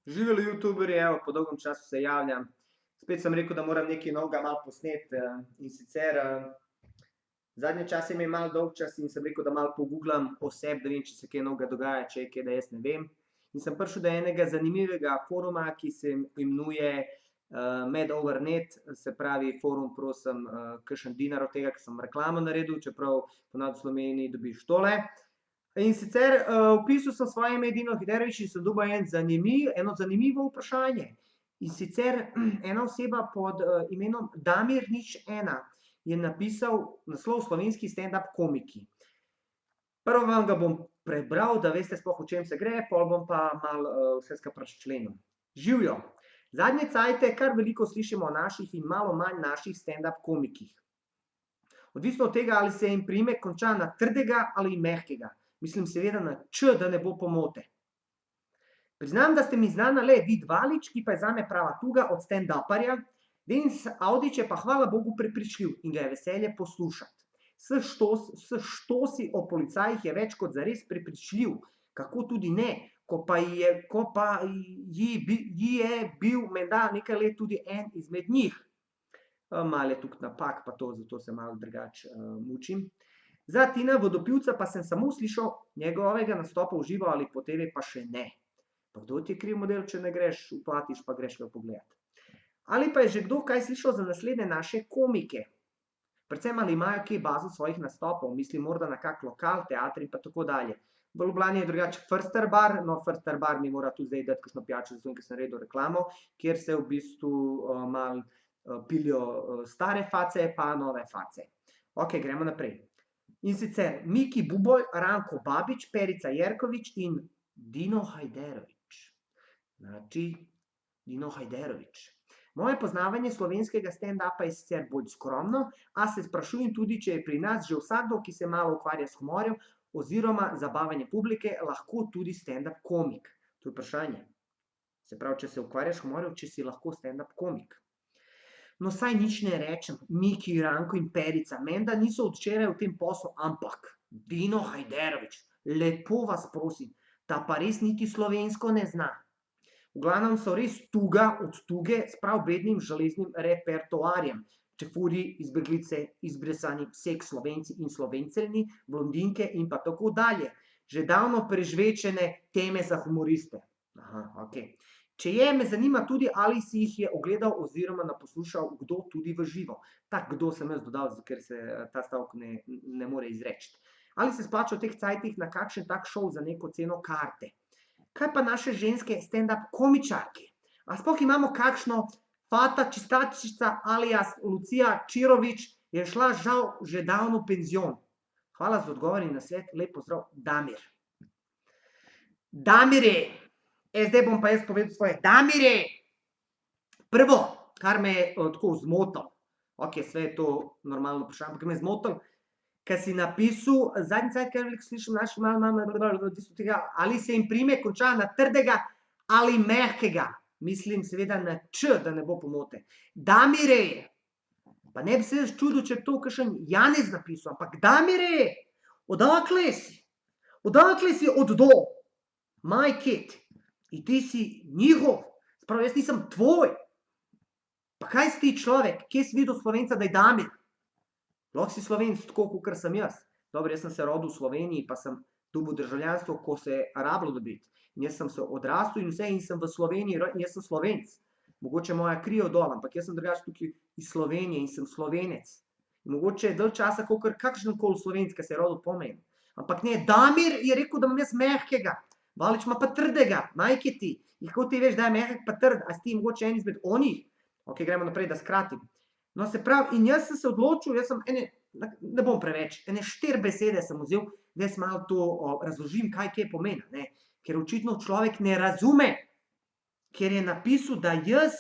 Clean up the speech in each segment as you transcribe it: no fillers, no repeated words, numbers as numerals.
Živeli youtuberji, evo, po dolgem času se javljam. Spet sem rekel, da moram nekaj novega malo posneti, in sicer, zadnje čase mi je malo dolgčas in sem rekel, da malo poguglam o sebi, da vem, če se kaj novega dogaja, če je kaj, da jaz ne vem. In sem prišel do enega zanimivega foruma, ki se imenuje, Mad Over Net, se pravi forum, prosim, kakšen dinar od tega, ke sem reklamo naredil, čeprav po nas v Sloveniji dobiš tole. In sicer, vpisal sem svoje ime Dino Hajderovič in sem dobil eno zanimivo vprašanje. In sicer, ena oseba pod, imenom Damir 01 je napisal naslov Slovenski stand-up komiki. Prvo vam ga bom prebral, da veste sploh, o čem se gre, pol bom pa malo, vse skupaj razčlenil. Živjo! Zadnje cajte kar veliko slišimo o naših in malo manj naših stand-up komikih. Odvisno od tega, ali se jim priimek konča na trdega ali mehkega. Mislim seveda na č, da ne bo pomote. Priznam, da ste mi znana le Vid Valič, ki pa je zame prava tuga od stand-uparja, Denis Avdić je pa hvala bogu prepričljiv in ga je veselje poslušati. S štosi o policajih je več kot zares prepričljiv, kako tudi ne, ko pa ji je bil menda nekaj let tudi en izmed njih. Malo je tukaj napak pa to, zato se malo drugače, mučim. Za Tina Vodopivca pa sem samo slišal njegovega nastopa v živo ali po TV pa še ne. Pa kdo ti je kriv model, če ne greš, vplatiš pa greš v pogledat. Ali pa je že kdo kaj slišal za naslednje naše komike? Predvsem ali imajo kje bazo svojih nastopov, mislim morda na kak lokal, teater in pa tako dalje. V Ljubljani je drugače Förster bar, no, Förster bar mi mora tudi zdaj dati kakšno pijačo, zato ker sem naredil reklamo, kjer se v bistvu, malo, pilijo, stare face pa nove face. Okej, gremo naprej. In sicer Miki Buboj, Ranko Babič, Perica Jerkovič in Dino Hajderovič. Znači, Dino Hajderovič. Moje poznavanje slovenskega stand-upa je sicer bolj skromno, a se sprašujem tudi, če je pri nas že vsakdo, ki se malo ukvarja s humorjem oziroma zabavanjem publike, lahko tudi stand-up komik. To je vprašanje. Se pravi, če se ukvarjaš s humorjem, če si lahko stand-up komik. No, saj nič ne rečem, Miki, Ranko in Perica, menda niso od včeraj v tem poslu, ampak Dino Hajderovič, lepo vas prosim, ta pa res niti slovensko ne zna. V glavnem so res tuga od tuge s prav bednim železnim repertoarjem. Čefurji, izbeglice, izbrisani, seks, Slovenci in Slovenceljni, blondinke in pa tako dalje. Že davno prežvečene teme za humoriste. Aha, okej. Če je, me zanima tudi, ali si jih je ogledal oziroma naposlušal kdo tudi v živo. Tak kdo sem jaz dodal, ker se ta stavek ne more izreči. Ali se splača v teh cajtih na kakšen tak šov za neko ceno karte? Kaj pa naše ženske stand-up komičarke? A sploh imamo kakšno Fata Čistačica alias Lucija Čirović je šla žal že davno v penzion. Hvala za odgovor in nasvet, lep pozdrav, Damir. Damire, zdaj bom pa jaz povedal svoje. Damire! Prvo, kar me je tako zmotilo, okej, saj je to normalno vprašanje, ampak me je zmotilo, ke si napisal, zadnji cajt kar veliko slišim odvisno od tega, ali se jim priimek konča na trdega ali mehkega. Mislim seveda na č, da ne bo pomote. Damire! Pa ne bi se jaz čudil, če je to kakšen Janez napisal, ampak Damire! Odakle si? Odakle si od do? My kid. In ti si njihov. Se pravi, jaz nisem tvoj. Pa kaj si ti človek? Kje si videl Slovenca, da je Damir? Lahko si Slovenec, tako kakor sem jaz. Dobro, jaz sem se rodil v Sloveniji, pa sem dobil državljanstvo, ko se je rabilo dobiti. In jaz sem se odrastel in vse in sem v Sloveniji in jaz sem Slovenec. Mogoče moja kri je dol, ampak jaz sem drugače tukaj iz Slovenije in sem Slovenec. In mogoče je dalj časa kakor kakršenkoli Slovenec, ke se je rodil po meni. Ampak ne, Damir je rekel, da imam jaz mehkega. Valič ima pa trdega, majke ti. In kako ti veš, da je mehek pa trd, a si ti mogoče en izmed onih? Okej, gremo naprej, da skratim. No, se pravi, in jaz sem se odločil, jaz sem ne bom preveč, ene 4 besede sem vzel, da jaz malo to, razložim, kaj pomeni, ne. Ker očitno človek ne razume, ker je napisal, da jaz,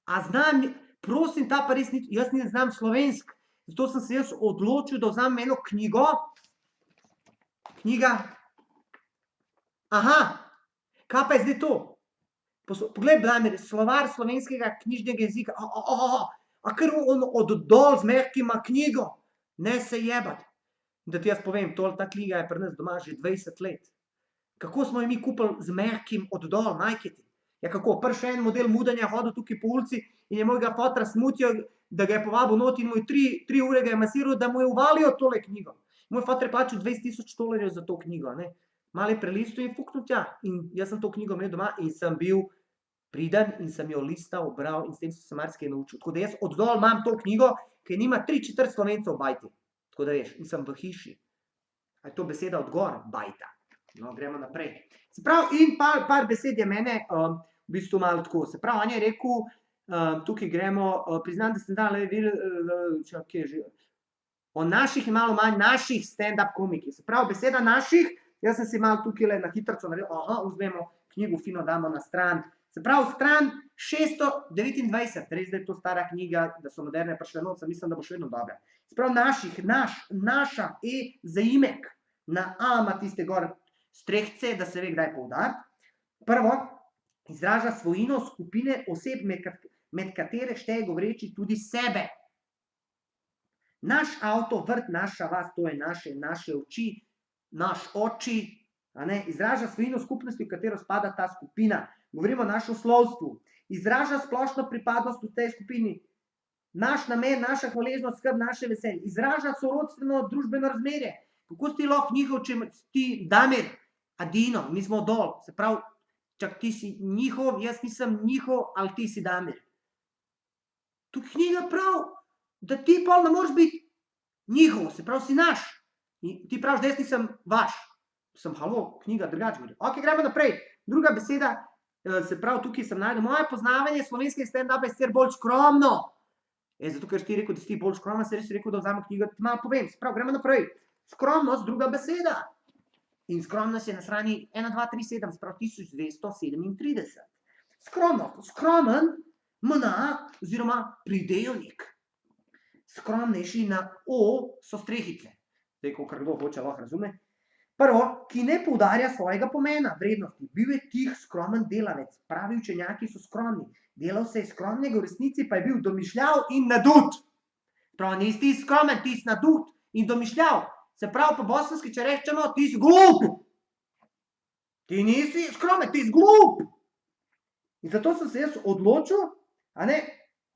a znam, prosim, ta pa res jaz ne znam slovensko. Zato sem se jaz odločil, da vzamem eno knjigo. Knjiga. Aha, kaj pa je zdaj to? Poglej, Damir, slovar slovenskega knjižnega jezika. A kar od dol z mehkima knjigo? Ne se jebat. Da ti jaz povem, ta knjiga je pri nas doma že 20 let. Kako smo jo mi kupili z mehkim od dol, majke ti? Ja, kako, še en model mudanja hodil tukaj po ulici in je mojega fotra smutijo, da ga je povabil not in mu je 3 ure ga je masiral, da mu je uvalijo tole knjigo. Moj fotor je plačal $20,000 za to knjigo, ne. Malo je prelistal in fuknil tja. In jaz sem to knjigo imel doma in sem bil priden in sem jo listal, bral in s tem sem se marsikaj naučil. Tako da jaz od dol imam to knjigo, ki nima 3/4 Slovencev bajti. Tako da veš, in sem v hiši. A je to beseda od gor? Bajta. No, gremo naprej. Se pravi, in par besed je mene v bistvu malo tako. Se pravi, on je rekel, tukaj gremo, priznam, da sem dal kje že, o naših in malo manj naših stand-up komikih. Se pravi, beseda naših, jaz sem si malo tukaj na hitrico naredil, vzmemo knjigo fino, damo na stran. Se pravi, stran 629, res da je to stara knjiga, da so moderne prišle not, mislim, da bo še vedno dobra. Se pravi, naših, naša, zaimek, na A ima tiste gor strehce, da se ve, kdaj poudariti. Prvo, izraža svojino skupine oseb, med katere šteje govoreči tudi sebe. Naš avto, vrt, naša vas, to je naše oči, naš oči, izraža svojino skupnosti, v katero spada ta skupina. Govorimo o našem slovstvu. Izraža splošno pripadnost v tej skupini. Naš namen, naša hvaležnost, skrb, naše veselje. Izraža sorodstveno družbeno razmerje. Kako si lahko njihov, če ti Damir, Adino, mi smo dol. Se pravi, čak ti si njihov, jaz nisem njihov, ali ti si Damir. Tu knjiga prav, da ti pol ne moreš biti njihov, se pravi, si naš. Ti praviš, da jaz nisem vaš. Sem halo, knjiga drugače govori. Ok, gremo naprej. Druga beseda, se pravi, tukaj sem najdel, moje poznavanje slovenskega stand-upa je sicer bolj skromno. Zato, ker si ti rekel, da si ti bolj skromno, si res rekel, da vzamem knjigo, ti malo povem. Se pravi, gremo naprej. Skromnost, druga beseda. In skromnost je na strani 1, 2, 3, 7, se pravi 1237. Skromnost, skromen, mna, oziroma pridevnik. Skromnejši na O so strehice. Zdaj, ko kdo hoče, lahko razume. Prvo, ki ne poudarja svojega pomena, vrednosti. Bil je tih, skromen delavec. Pravi učenjaki so skromni. Delal se je skromnega, v resnici pa je bil domišljav in nadut. Pravi, nisi ti skromen, ti si nadut in domišljav. Se pravi, po bosanski, če rečemo, ti si glup. Ti nisi skromen, ti si glup. In zato sem se jaz odločil,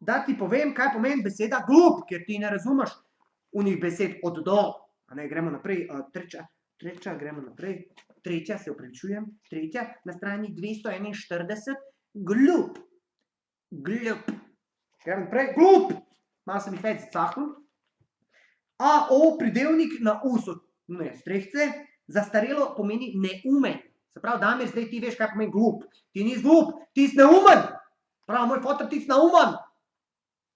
da ti povem, kaj pomeni beseda glup, ker ti ne razumeš unih besed od dol. Gremo naprej, gremo naprej, tretja, se opravičujem, tretja, na strani 241, glup. Glup. Gremo naprej, glup. Malo sem jih več zacahnil. A, O, pridevnik na U so strehce, zastarelo pomeni neumen. Se pravi, Damir, zdaj ti veš, kaj pomeni glup. Ti nisi glup, ti si neumen. Pravi, moj fotor, ti si neumen.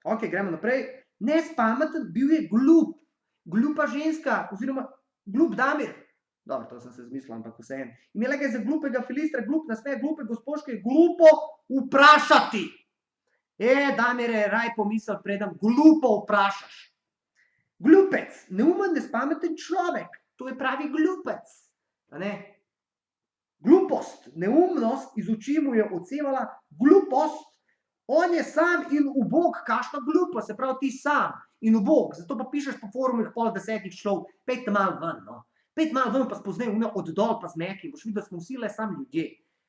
Ok, gremo naprej. Nespameten, bil je glup. Glupa ženska, oziroma glup Damir. Dobro, to sem se zmislil, ampak vseeno. Imela ga je za glupega filistra, glup nasmeh, glupe gospoške, glupo vprašati. Damir, raj pomisel, predem glupo vprašaš. Glupec, neumen, nespameten človek. To je pravi glupec. Glupost, neumnost, iz oči mu je odsevala glupost. On je sam in ubog, kakšna glupost, se pravi ti sam in ubog. Zato pa pišeš po forumih pol 10 šlov, pejte malo ven, no. Pejte malo ven, pa spoznaj od dol pa zmeki, boš videl, da smo vsi le sam ljudje.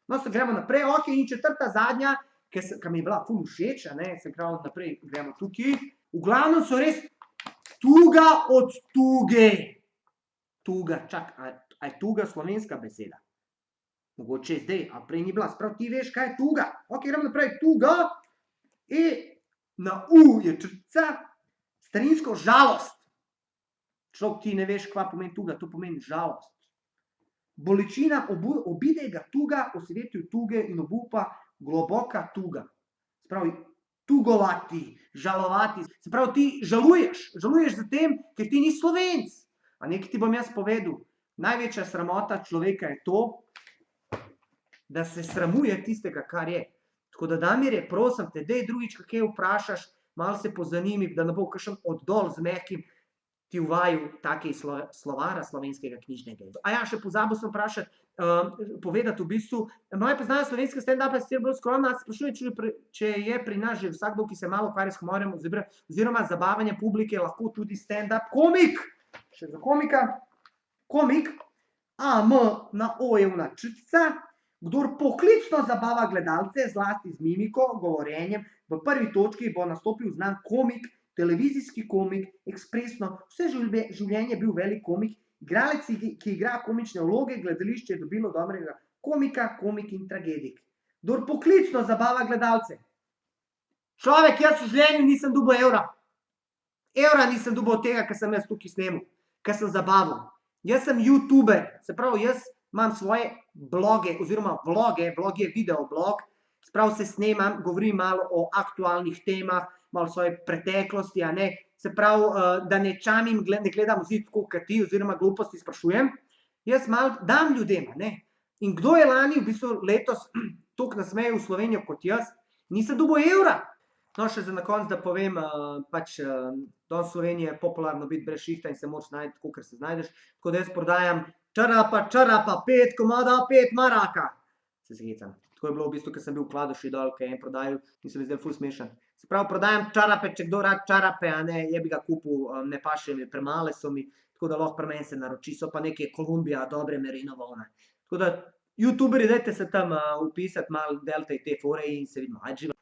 No, se gremo naprej, ok, in četrta zadnja, ki mi je bila ful všeč, se gremo naprej, gremo tukaj. V glavnem so res tuga od tuge. Tuga, čak, a je tuga slovenska beseda? Mogoče zdaj, a prej ni bila, sprav ti veš, kaj je tuga. Ok, gremo naprej, tuga. Na U je črtica, starinsko žalost. Človek ti ne veš, kva pomeni tuga, to pomeni žalost. Bolečina obide ga tuga, osvetju tuge in obupa globoka tuga. Spravi, tugovati, žalovati. Se pravi, ti žaluješ za tem, ker ti ni Slovenc. A nekaj ti bom jaz povedal, največja sramota človeka je to, da se sramuje tistega, kar je. Tako da, Damir, prosim te, dej drugič, kaj vprašaš, malo se pozanimi, da ne bo kakšen oddol z mehkim ti uvajal take slovara slovenskega knjižnega. A ja, še pozabil sem vprašati, povedati v bistvu, moje poznanje slovenskega stand-upa je sicer bolj skromno, sprašujem, če je pri nas že vsakdo, ki se malo ukvarja s humorjem, oziroma zabavanje publike, lahko tudi stand-up komik. Še za komika. Komik. A, M, na O je ona črtica. Kdor poklicno zabava gledalce, zlasti z mimiko, govorjenjem, v prvi točki bo nastopil znan komik, televizijski komik, ekspresno, vse življenje je bil velik komik, igralec, ki igra komične vloge, gledališče je dobilo dobrega komika, komik in tragedik. Kdor poklicno zabava gledalce. Človek, jaz v življenju nisem dobil evra. Evra nisem dobil od tega, ker sem jaz tukaj snemal, ker sem zabaval. Jaz sem youtuber, se pravi, jaz imam svoje bloge oziroma vloge, vlog je videoblog, se pravi, se snemam, govorim malo o aktualnih temah, malo svoje preteklosti, a ne, se pravi, da ne čamim, ne gledam v zid tako kot ti oziroma gluposti sprašujem. Jaz malo dam ljudem, a ne. In kdo je lani, v bistvu letos, toliko nasmejal v Slovenijo kot jaz, nisem dobil evra. No, še za na konec, da povem, pač danes v Sloveniji je popularno biti brez šihta in se moraš najti tako, ker se znajdeš. Tako da jaz prodajam čarapa, 5 komada, 5 maraka. Se zhecam. Tako je bilo v bistvu, ker sem bil v Kladuši dol, ker je en prodajal in se mi zdelo ful smešen. Se pravi, prodajam čarape, če kdo rad čarape, a ne, je bi ga kupil, ne paše mi, premale so mi, tako da lahko pri meni se naroči, so pa neke Kolumbija, dobre merino volne. Tako da, youtuberji, dajte se tam vpisati, malo delajte te fore in se vidimo. Ajde, živa.